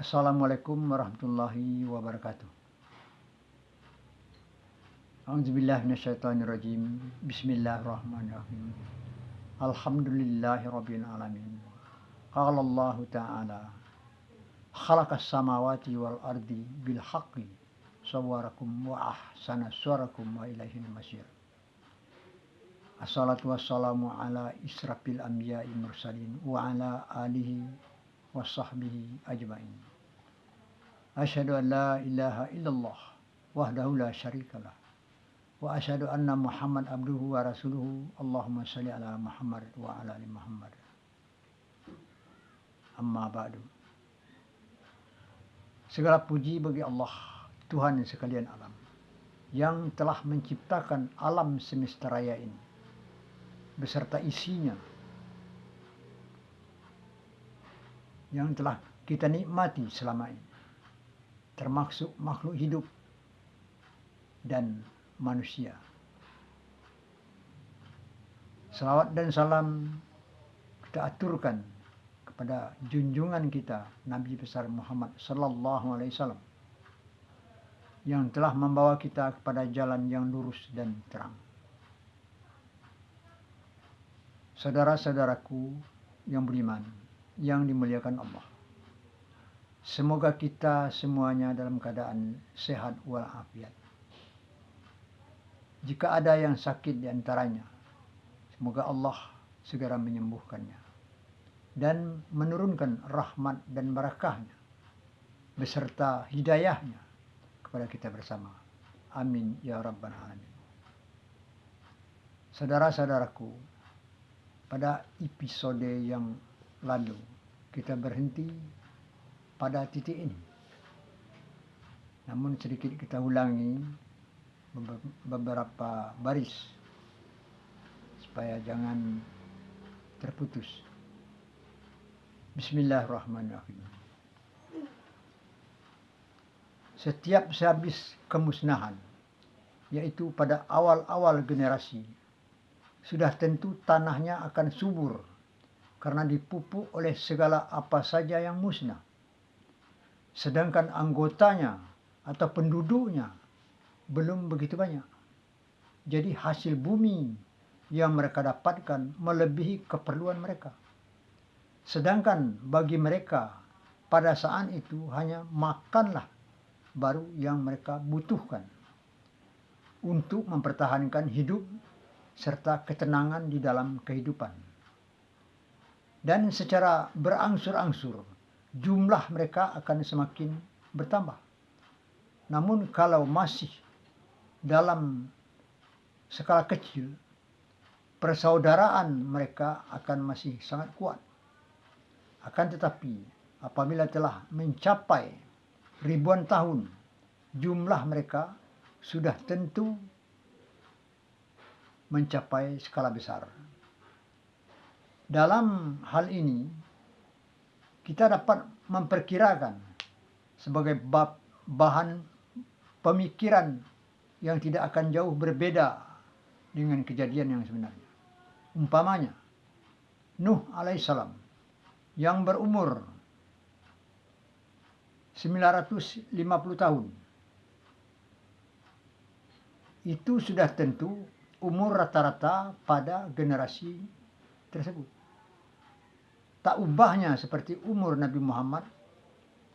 Assalamualaikum warahmatullahi wabarakatuh. A'udzubillahi minasyaitonirrajim. Bismillahirrahmanirrahim. Alhamdulillahirabbil alamin. Qala Allah Ta'ala, khalaqas samawati wal ardi bil haqqi sawwarakum wa ahsana suwarakum wa ilaihil masir. Assalatu wassalamu ala israfil anbiya'i mursalin wa ala alihi wa sahbihi ajmain. Asyhadu an la ilaha illallah wahdahu la syarikalah wa asyhadu anna Muhammad abduhu wa rasuluhu. Allahumma shalli ala Muhammad wa ala ali Muhammad. Amma ba'du. Segala puji bagi Allah, Tuhan sekalian alam, yang telah menciptakan alam semesta raya ini beserta isinya, yang telah kita nikmati selama ini, termasuk makhluk hidup dan manusia. Salawat dan salam kita aturkan kepada junjungan kita Nabi besar Muhammad sallallahu alaihi wasallam, yang telah membawa kita kepada jalan yang lurus dan terang. Saudara-saudaraku yang beriman, yang dimuliakan Allah, semoga kita semuanya dalam keadaan sehat walafiat. Jika ada yang sakit di antaranya, semoga Allah segera menyembuhkannya dan menurunkan rahmat dan barakahnya beserta hidayahnya kepada kita bersama. Amin ya rabbal alamin. Saudara-saudaraku, pada episode yang lalu kita berhenti pada titik ini. Namun sedikit kita ulangi beberapa baris supaya jangan terputus. Bismillahirrahmanirrahim. Setiap sehabis kemusnahan, yaitu pada awal-awal generasi, sudah tentu tanahnya akan subur karena dipupuk oleh segala apa saja yang musnah. Sedangkan anggotanya atau penduduknya belum begitu banyak. Jadi hasil bumi yang mereka dapatkan melebihi keperluan mereka. Sedangkan bagi mereka pada saat itu hanya makanlah baru yang mereka butuhkan untuk mempertahankan hidup serta ketenangan di dalam kehidupan. Dan secara berangsur-angsur jumlah mereka akan semakin bertambah. Namun kalau masih dalam skala kecil, persaudaraan mereka akan masih sangat kuat. Akan tetapi apabila telah mencapai ribuan tahun, jumlah mereka sudah tentu mencapai skala besar. Dalam hal ini kita dapat memperkirakan sebagai bahan pemikiran yang tidak akan jauh berbeda dengan kejadian yang sebenarnya. Umpamanya Nuh alaihissalam yang berumur 950 tahun, itu sudah tentu umur rata-rata pada generasi tersebut. Tak ubahnya seperti umur Nabi Muhammad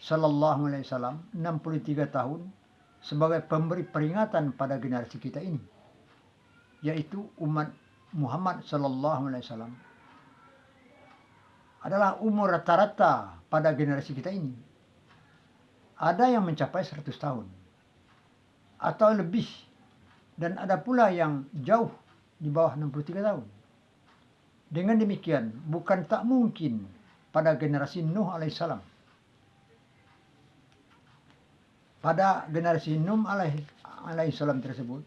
sallallahu alaihi wasallam 63 tahun sebagai pemberi peringatan pada generasi kita ini, yaitu umat Muhammad sallallahu alaihi wasallam adalah umur rata-rata pada generasi kita ini. Ada yang mencapai 100 tahun atau lebih, dan ada pula yang jauh di bawah 63 tahun. Dengan demikian, bukan tak mungkin pada generasi Nuh alaihissalam. Pada generasi Nuh alaihissalam tersebut,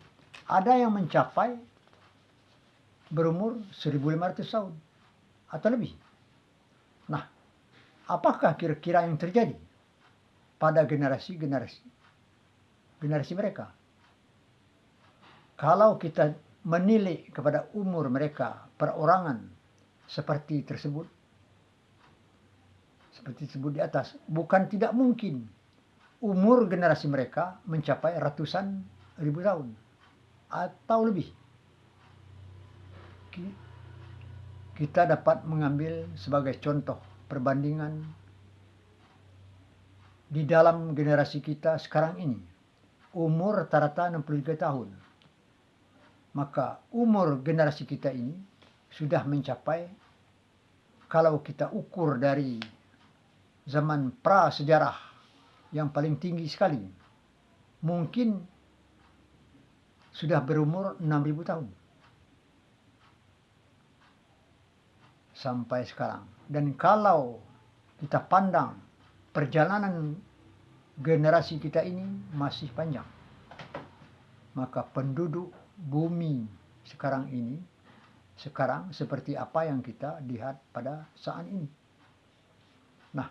ada yang mencapai berumur 1500 tahun atau lebih. Nah, apakah kira-kira yang terjadi pada generasi mereka? Kalau kita menilik kepada umur mereka perorangan seperti tersebut, seperti disebut di atas, bukan tidak mungkin umur generasi mereka mencapai ratusan ribu tahun atau lebih. Kita dapat mengambil sebagai contoh perbandingan di dalam generasi kita sekarang ini. Umur rata-rata 63 tahun. Maka umur generasi kita ini sudah mencapai, kalau kita ukur dari zaman prasejarah yang paling tinggi sekali, mungkin sudah berumur 6.000 tahun sampai sekarang. Dan kalau kita pandang perjalanan generasi kita ini masih panjang, maka penduduk bumi sekarang seperti apa yang kita lihat pada saat ini. Nah,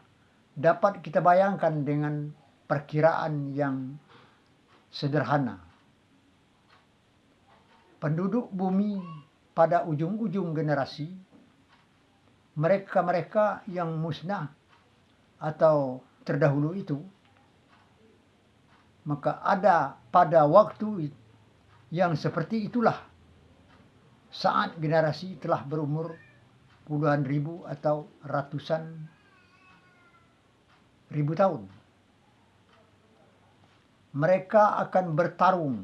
dapat kita bayangkan dengan perkiraan yang sederhana. Penduduk bumi pada ujung-ujung generasi, mereka-mereka yang musnah atau terdahulu itu, maka ada pada waktu yang seperti itulah saat generasi telah berumur puluhan ribu atau ratusan ribu tahun. Mereka akan bertarung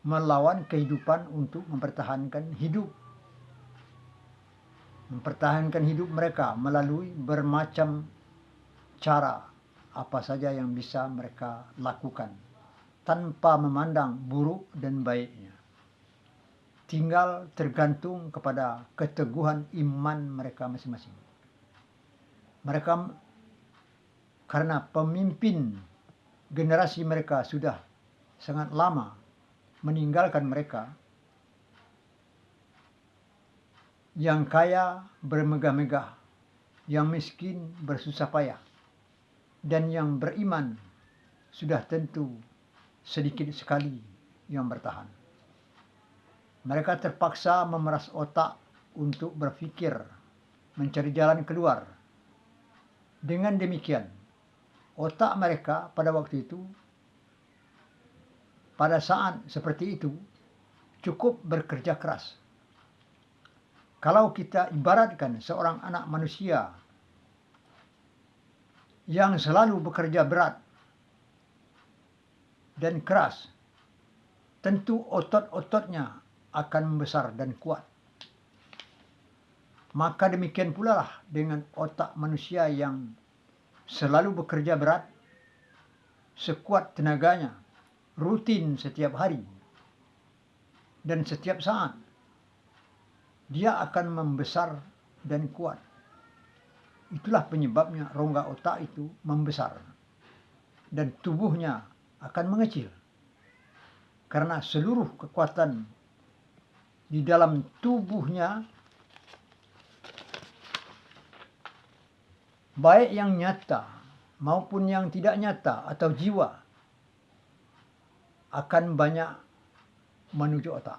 melawan kehidupan untuk mempertahankan hidup. Mempertahankan hidup mereka melalui bermacam cara apa saja yang bisa mereka lakukan, tanpa memandang buruk dan baiknya. Tinggal tergantung kepada keteguhan iman mereka masing-masing. Mereka, karena pemimpin generasi mereka sudah sangat lama meninggalkan mereka, yang kaya bermegah-megah, yang miskin bersusah payah, dan yang beriman sudah tentu sedikit sekali yang bertahan. Mereka terpaksa memeras otak untuk berpikir, mencari jalan keluar. Dengan demikian, otak mereka pada waktu itu, pada saat seperti itu, cukup bekerja keras. Kalau kita ibaratkan seorang anak manusia yang selalu bekerja berat dan keras, tentu otot-ototnya akan membesar dan kuat. Maka demikian pula lah dengan otak manusia yang selalu bekerja berat, sekuat tenaganya, rutin setiap hari dan setiap saat, dia akan membesar dan kuat. Itulah penyebabnya rongga otak itu membesar dan tubuhnya akan mengecil. Karena seluruh kekuatan di dalam tubuhnya, baik yang nyata maupun yang tidak nyata atau jiwa, akan banyak menuju otak.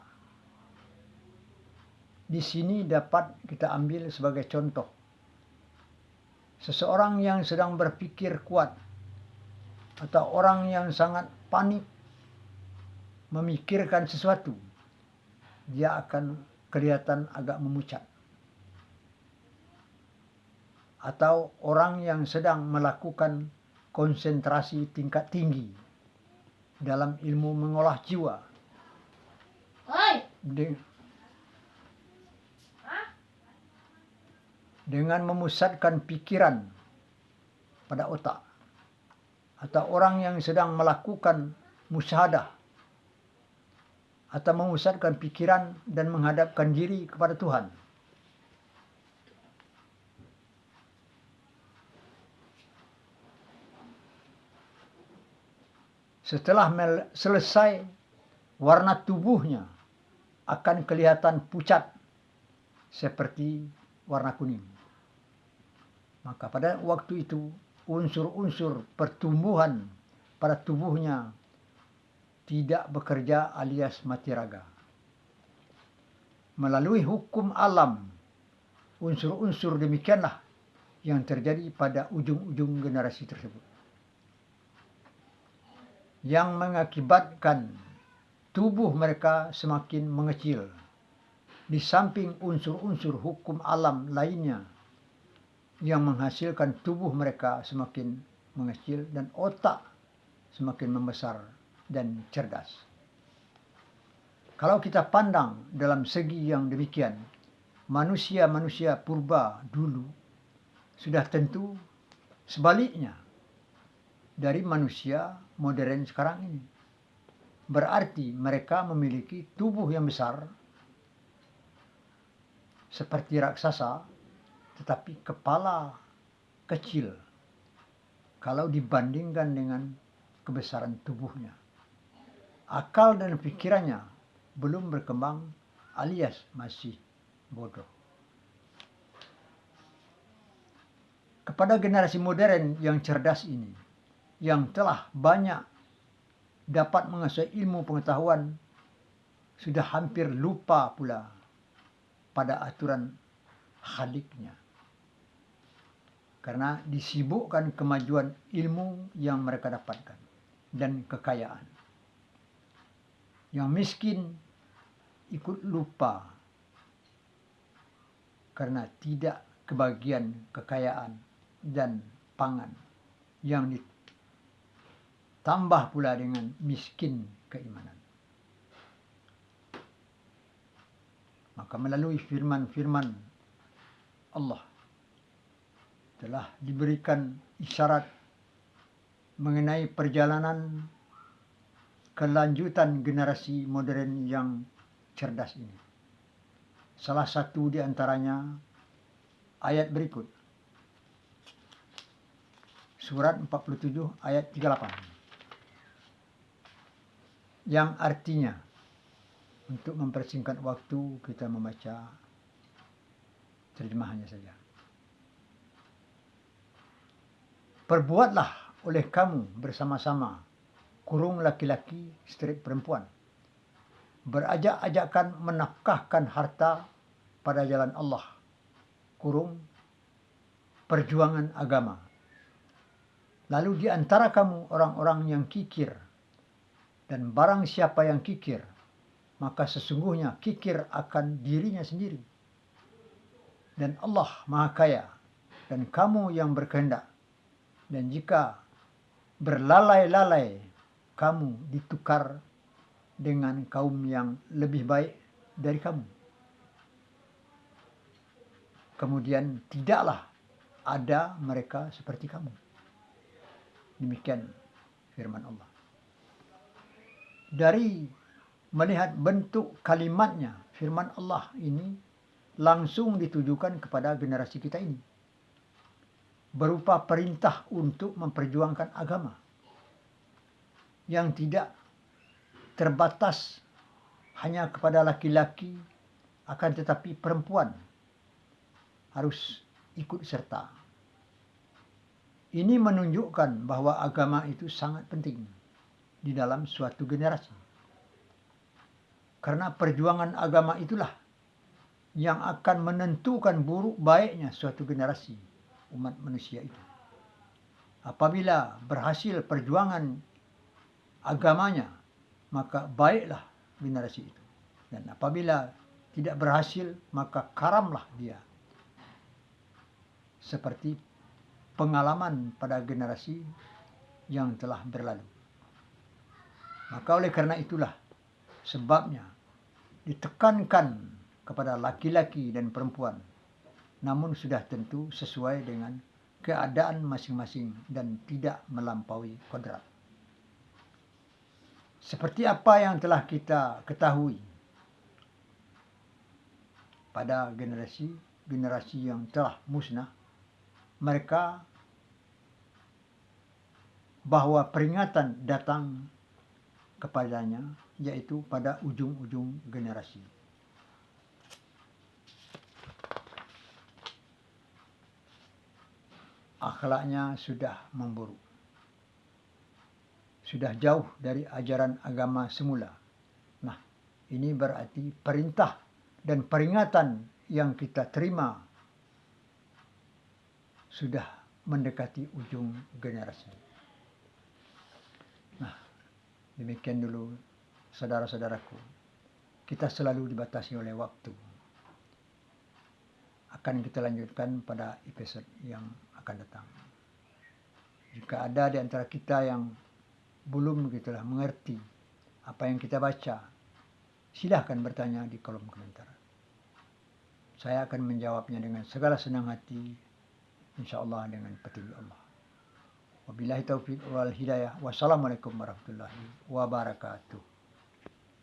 Di sini dapat kita ambil sebagai contoh. Seseorang yang sedang berpikir kuat atau orang yang sangat panik memikirkan sesuatu, dia akan kelihatan agak memucat. Atau orang yang sedang melakukan konsentrasi tingkat tinggi dalam ilmu mengolah jiwa, dengan memusatkan pikiran pada otak. Atau orang yang sedang melakukan musyahadah atau memusatkan pikiran dan menghadapkan diri kepada Tuhan. Setelah selesai, warna tubuhnya akan kelihatan pucat seperti warna kuning. Maka pada waktu itu unsur-unsur pertumbuhan pada tubuhnya tidak bekerja alias mati raga. Melalui hukum alam, unsur-unsur demikianlah yang terjadi pada ujung-ujung generasi tersebut, yang mengakibatkan tubuh mereka semakin mengecil, di samping unsur-unsur hukum alam lainnya yang menghasilkan tubuh mereka semakin mengecil dan otak semakin membesar dan cerdas. Kalau kita pandang dalam segi yang demikian, manusia-manusia purba dulu sudah tentu sebaliknya dari manusia modern sekarang ini. Berarti mereka memiliki tubuh yang besar seperti raksasa, tetapi kepala kecil kalau dibandingkan dengan kebesaran tubuhnya. Akal dan pikirannya belum berkembang alias masih bodoh. Kepada generasi modern yang cerdas ini, yang telah banyak dapat menguasai ilmu pengetahuan, sudah hampir lupa pula pada aturan Khaliknya, karena disibukkan kemajuan ilmu yang mereka dapatkan dan kekayaan. Yang miskin ikut lupa karena tidak kebagian kekayaan dan pangan, yang ditambah pula dengan miskin keimanan. Maka melalui firman-firman Allah telah diberikan isyarat mengenai perjalanan kelanjutan generasi modern yang cerdas ini. Salah satu di antaranya ayat berikut. Surat 47 ayat 38. Yang artinya, untuk mempersingkat waktu, kita membaca terjemahannya saja. Perbuatlah oleh kamu bersama-sama, kurung laki-laki strip perempuan, berajak-ajakan menafkahkan harta pada jalan Allah, kurung perjuangan agama. Lalu di antara kamu orang-orang yang kikir, dan barang siapa yang kikir, maka sesungguhnya kikir akan dirinya sendiri. Dan Allah Maha Kaya, dan kamu yang berkehendak. Dan jika berlalai-lalai, kamu ditukar dengan kaum yang lebih baik dari kamu. Kemudian tidaklah ada mereka seperti kamu. Demikian firman Allah. Dari melihat bentuk kalimatnya, firman Allah ini langsung ditujukan kepada generasi kita ini, berupa perintah untuk memperjuangkan agama yang tidak terbatas hanya kepada laki-laki, akan tetapi perempuan harus ikut serta. Ini menunjukkan bahwa agama itu sangat penting di dalam suatu generasi. Karena perjuangan agama itulah yang akan menentukan buruk baiknya suatu generasi umat manusia itu. Apabila berhasil perjuangan agamanya, maka baiklah generasi itu. Dan apabila tidak berhasil, maka karamlah dia. Seperti pengalaman pada generasi yang telah berlalu. Maka oleh karena itulah sebabnya ditekankan kepada laki-laki dan perempuan, namun sudah tentu sesuai dengan keadaan masing-masing dan tidak melampaui kodrat. Seperti apa yang telah kita ketahui pada generasi yang telah musnah, mereka bahwa peringatan datang kepadanya, yaitu pada ujung-ujung generasi. Akhlaknya sudah memburuk, sudah jauh dari ajaran agama semula. Nah, ini berarti perintah dan peringatan yang kita terima sudah mendekati ujung generasi. Nah, demikian dulu saudara-saudaraku. Kita selalu dibatasi oleh waktu. Akan kita lanjutkan pada episode yang akan datang. Jika ada di antara kita yang belum begitulah mengerti apa yang kita baca, silahkan bertanya di kolom komentar. Saya akan menjawabnya dengan segala senang hati, insyaallah dengan petunjuk Allah. Wabillahi taufiq wal hidayah. Wassalamualaikum warahmatullahi wabarakatuh.